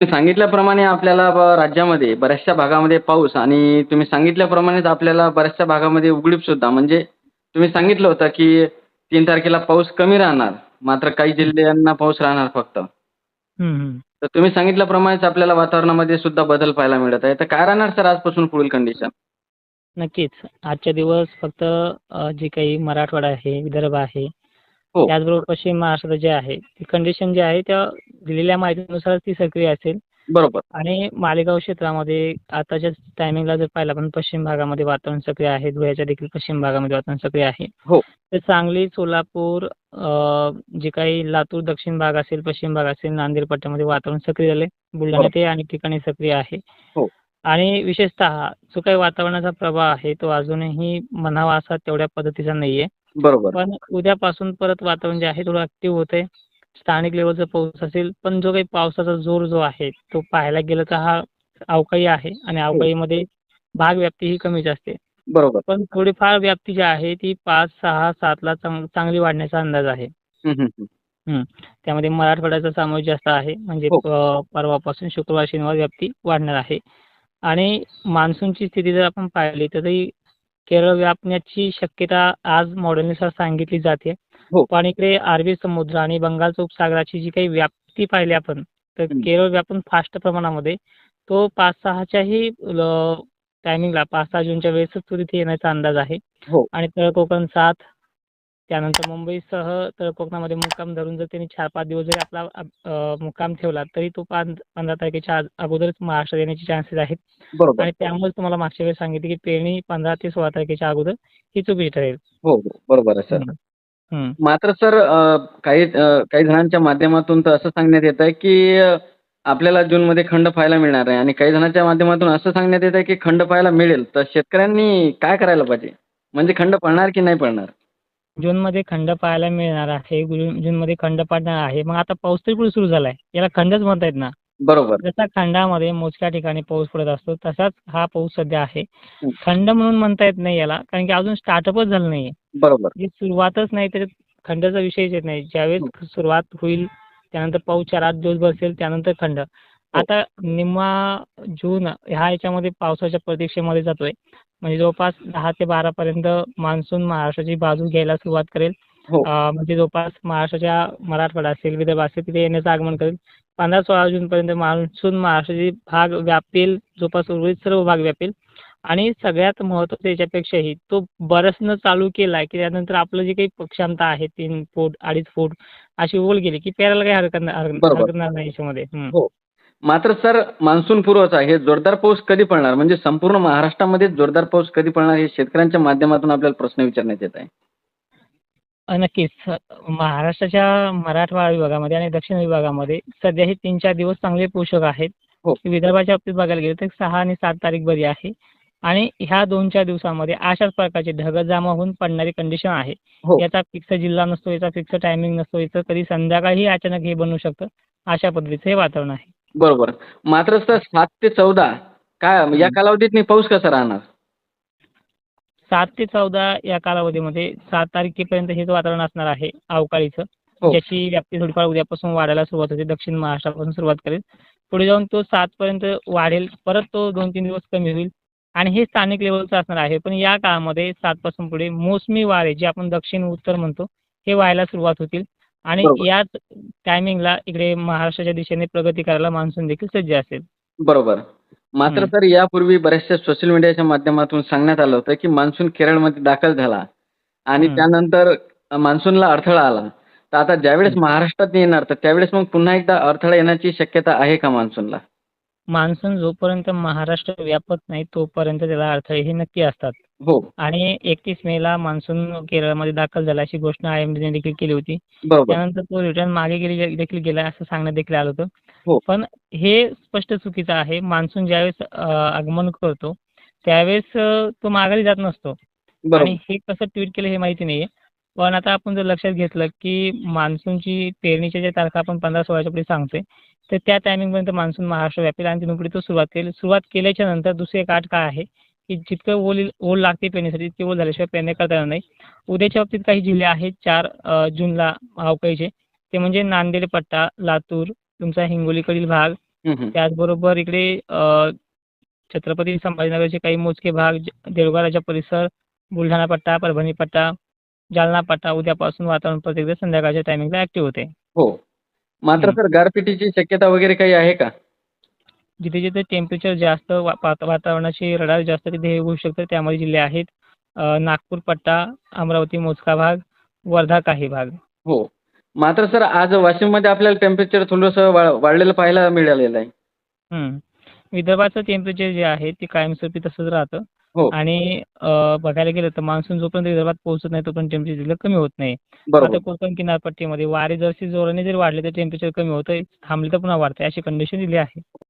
तुम्ही सांगितल्याप्रमाणे आपल्याला राज्यामध्ये बऱ्याचशा भागामध्ये पाऊस आणि तुम्ही सांगितल्याप्रमाणेच आपल्याला बऱ्याचशा भागामध्ये उघडीप सुद्धा म्हणजे तुम्ही सांगितलं होतं, की 3 तारखेला पाऊस कमी राहणार. मात्र काही हं, जिल्ह्यांना पाऊस राहणार फक्त. हं, हं. तर तुम्ही सांगितल्याप्रमाणेच आपल्याला वातावरणामध्ये सुद्धा बदल पाहायला मिळत आहे. तर काय राहणार सर आजपासून पुढील कंडिशन? नक्कीच. आजच्या दिवस फक्त जे काही मराठवाडा आहे, विदर्भ आहे, हो, त्याचबरोबर पश्चिम महाराष्ट्र जे आहे, ती कंडिशन जी आहे त्या दिलेल्या माहितीनुसार ती सक्रिय असेल बरोबर. आणि मालेगाव क्षेत्रामध्ये आताच्या टायमिंगला जर पाहिलं आपण पश्चिम भागामध्ये वातावरण सक्रिय आहे. धुळ्याच्या देखील पश्चिम भागामध्ये वातावरण सक्रिय आहे. हो, तर सांगली, सोलापूर जे काही लातूर दक्षिण भाग असेल, पश्चिम भाग असेल, नांदेड पट्ट्यामध्ये वातावरण सक्रिय झाले. बरोबर. बुलढाण्यातही अनेक ठिकाणी सक्रिय आहे. हो, आणि विशेषतः जो काही वातावरणाचा प्रभाव आहे, तो अजूनही म्हणावा असा तेवढ्या पद्धतीचा नाहीये. बरोबर. पण उद्यापासून परत वातावरण जे आहे थोडं ॲक्टिव्ह होतंय. स्थानिक लेव्हलचा पाऊस असेल, पण जो काही पावसाचा जोर जो आहे, तो पाहायला गेलं तर हा अवकाळी आहे आणि हो, अवकाळीमध्ये भाग व्याप्ती ही कमीच असते. बरोबर. पण थोडीफार व्याप्ती जी आहे ती 5, 6, 7 ला चांगली वाढण्याचा अंदाज आहे. हं, हं, हं. हं. त्यामध्ये मराठवाड्याचा समावेश जास्त आहे. म्हणजे हो, परवापासून शुक्रवार, शनिवार व्याप्ती वाढणार आहे. आणि मान्सूनची स्थिती जर आपण पाहिली तरी केरळ व्यापण्याची शक्यता आज मॉडेलनुसार सांगितली जाते. हो. पण इकडे अरबी समुद्र आणि बंगालच्या उपसागराची जी काही व्याप्ती पाहिली आपण, तर हं. केरळ व्यापून फास्ट प्रमाणामध्ये तो 5-6च्याही टायमिंगला 5-6 जूनच्या वेळेसच तो तिथे येण्याचा अंदाज आहे. हो, आणि तळ कोकण 7 त्यानंतर मुंबईसह तळ कोकणामध्ये मुक्काम धरून जर त्यांनी 4-5 दिवस जरी आपला मुक्काम ठेवला, तरी तो 15 तारखेच्या अगोदरच महाराष्ट्रात येण्याचे चान्सेस आहेत. बरोबर. आणि त्यामुळेच तुम्हाला मागच्या वेळेस सांगितले, की पेरणी 15 ते 16 तारखेच्या अगोदर ही चुकीची ठरेल. हो, हो. बरोबर आहे सर. हं, हं. मात्र सर काही जणांच्या माध्यमातून तर असं सांगण्यात येत आहे, की आपल्याला जूनमध्ये खंड पाहायला मिळणार आहे आणि काही जणांच्या माध्यमातून असं सांगण्यात येत आहे, की खंड पाहायला मिळेल. तर शेतकऱ्यांनी काय करायला पाहिजे? म्हणजे खंड पडणार की नाही पडणार? जूनमध्ये खंड पाहायला मिळणार आहे. जूनमध्ये खंड पडणार आहे. मग आता पाऊस तरी कुठे सुरू झालाय? याला खंडच म्हणता येत ना. बरोबर. जसा खंडामध्ये मोजक्या ठिकाणी पाऊस पडत असतो, तसाच हा पाऊस सध्या आहे. हं. खंड म्हणून म्हणता येत नाही याला, कारण की अजून स्टार्टअपच झालं नाहीये. बरोबर. जी सुरुवातच नाही त्याच्यात खंडाचा विषयच येत नाही. हो, ज्यावेळेस सुरुवात होईल, त्यानंतर पाऊस 4-8 दिवस बसेल, त्यानंतर खंड. हो, आता निम्मा जून ह्या ह्याच्यामध्ये पावसाच्या प्रतीक्षेमध्ये जातोय. म्हणजे जवळपास 10 ते 12 पर्यंत मान्सून महाराष्ट्राची बाजू घ्यायला सुरुवात करेल. हो. म्हणजे जवळपास महाराष्ट्राच्या मराठवाडा असेल, विदर्भ असेल तिथे येण्याचं आगमन करेल. 15-16 जूनपर्यंत मान्सून महाराष्ट्राचे भाग व्यापेल, जवळपास उर्वरित सर्व भाग व्यापेल. आणि सगळ्यात महत्त्वाचं याच्यापेक्षाही तो बरसणं चालू केला, की त्यानंतर आपलं जे काही क्षमता आहे 3 फूट, 2.5 फूट अशी वर गेली, की पेरायला काही बरोबर. हरकत नाही याच्यामध्ये. हं. हो. मात्र सर मान्सून पूर्वचा हे जोरदार पाऊस कधी पडणार? म्हणजे संपूर्ण महाराष्ट्रामध्ये जोरदार पाऊस कधी पडणार? हे शेतकऱ्यांच्या माध्यमातून आपल्याला प्रश्न विचारण्यात येत आहे. नक्कीच. महाराष्ट्राच्या मराठवाडा विभागामध्ये आणि दक्षिण विभागामध्ये सध्या हे 3-4 दिवस चांगले पोषक आहेत. हो, विदर्भाच्या बाबतीत बघायला गेलं तर 6 आणि 7 तारीख बरी आहे. आणि ह्या 2-4 दिवसामध्ये अशाच प्रकारचे ढग जमा होऊन पडणारी कंडिशन आहे. हो. याचा फिक्स जिल्हा नसतो, याचा फिक्स टायमिंग नसतो, याचं कधी संध्याकाळी अचानक हे बनू शकतं. अशा पद्धतीचं हे वातावरण आहे. बरोबर. मात्र सर 7 ते 14 काय या हं. कालावधीत पाऊस कसा राहणार? 7 ते 14 या कालावधीमध्ये 7 तारखेपर्यंत हेच वातावरण असणार आहे अवकाळीचं. हो, ज्याची व्याप्ती थोडीफार उद्यापासून वाढायला सुरुवात होते. दक्षिण महाराष्ट्रापासून सुरुवात करेल. पुढे जाऊन तो 7 पर्यंत वाढेल. परत तो 2-3 दिवस कमी होईल आणि हे स्थानिक लेव्हलचं असणार आहे. पण या काळामध्ये 7 पासून पुढे मोसमी वारे जे आपण दक्षिण उत्तर म्हणतो, हे व्हायला सुरुवात होतील आणि बरोबर, याच टायमिंगला इकडे महाराष्ट्राच्या दिशेने प्रगती करायला मान्सून देखील सज्ज असेल. बरोबर. मात्र हं, सर यापूर्वी बऱ्याचशा सोशल मीडियाच्या माध्यमातून सांगण्यात आलं होतं, की मान्सून केरळमध्ये दाखल झाला आणि हं. त्यानंतर मान्सूनला अडथळा आला. तर आता ज्यावेळेस महाराष्ट्रात येणार, तर त्यावेळेस मग पुन्हा एकदा अडथळा येण्याची शक्यता आहे का मान्सूनला? मान्सून जोपर्यंत महाराष्ट्र व्यापत नाही, तोपर्यंत त्याला अडथळे हे नक्की असतात. हो, आणि 31 मेला मान्सून केरळमध्ये दाखल झाला अशी घोषणा IMDने देखील केली होती. बरोबर. त्यानंतर तो रिटर्न मागे देखील गेला असं सांगण्यात देखील आलं होतं. हो, पण हे स्पष्ट चुकीचं आहे. मान्सून ज्यावेळेस आगमन करतो, त्यावेळेस तो माघारी जात नसतो. आणि बरोबर. हे कसं ट्विट केलं हे माहिती नाहीये. पण आता आपण जर लक्षात घेतलं, की मान्सूनची पेरणीच्या ज्या तारखा आपण 15-16च्या पुढे सांगतोय, तर त्या टायमिंगपर्यंत मान्सून महाराष्ट्र व्यापेल आणि तिथून पुढे तो सुरुवात करेल. सुरुवात केल्याच्या नंतर दुसरी एक अट काय आहे, की जितकं ओल लागते पेरणीसाठी तितकी ओल झाल्याशिवाय पेरणी करता येणार नाही. उद्याच्या बाबतीत काही जिल्हे आहेत 4 जूनला अवकाळीचे. ते म्हणजे नांदेड पट्टा, लातूर, तुमचा हिंगोलीकडील भाग, हं, हं. त्याचबरोबर इकडे छत्रपती संभाजीनगरचे काही मोजके भाग, देऊळगावच्या परिसर, बुलढाणा पट्टा, परभणी पट्टा, जालना पट्टा उद्यापासून वातावरण परत एकदा संध्याकाळच्या टायमिंगला ॲक्टिव्ह होते. हो. मात्र हं. सर गारपिटीची शक्यता वगैरे काही आहे का? जिथे-जिथे टेम्परेचर जास्त वातावरणाची रडार जास्त तिथे हे होऊ शकतं. त्यामध्ये जिल्हे आहेत नागपूर पट्टा, अमरावती मोजका भाग, वर्धा काही भाग. हो. मात्र सर आज वाशिममध्ये आपल्याला टेम्परेचर थोडंसं वाढलेलं पाहायला मिळालेलं आहे. हं. विदर्भाचं टेम्परेचर जे आहे ते कायमस्वरूपी तसंच राहतं हो. आणि बघायला गेलं तर मान्सून जोपर्यंत विदर्भात पोहोचत नाही तोपर्यंत टेम्परेचर तिथलं कमी होत नाही. बरोबर. आता कोकण किनारपट्टीमध्ये वारे जरासे जोराने जरी वाढले तर टेम्परेचर कमी होतं. थांबले तर पुन्हा वाढतंय अशी कंडिशन दिली आहे.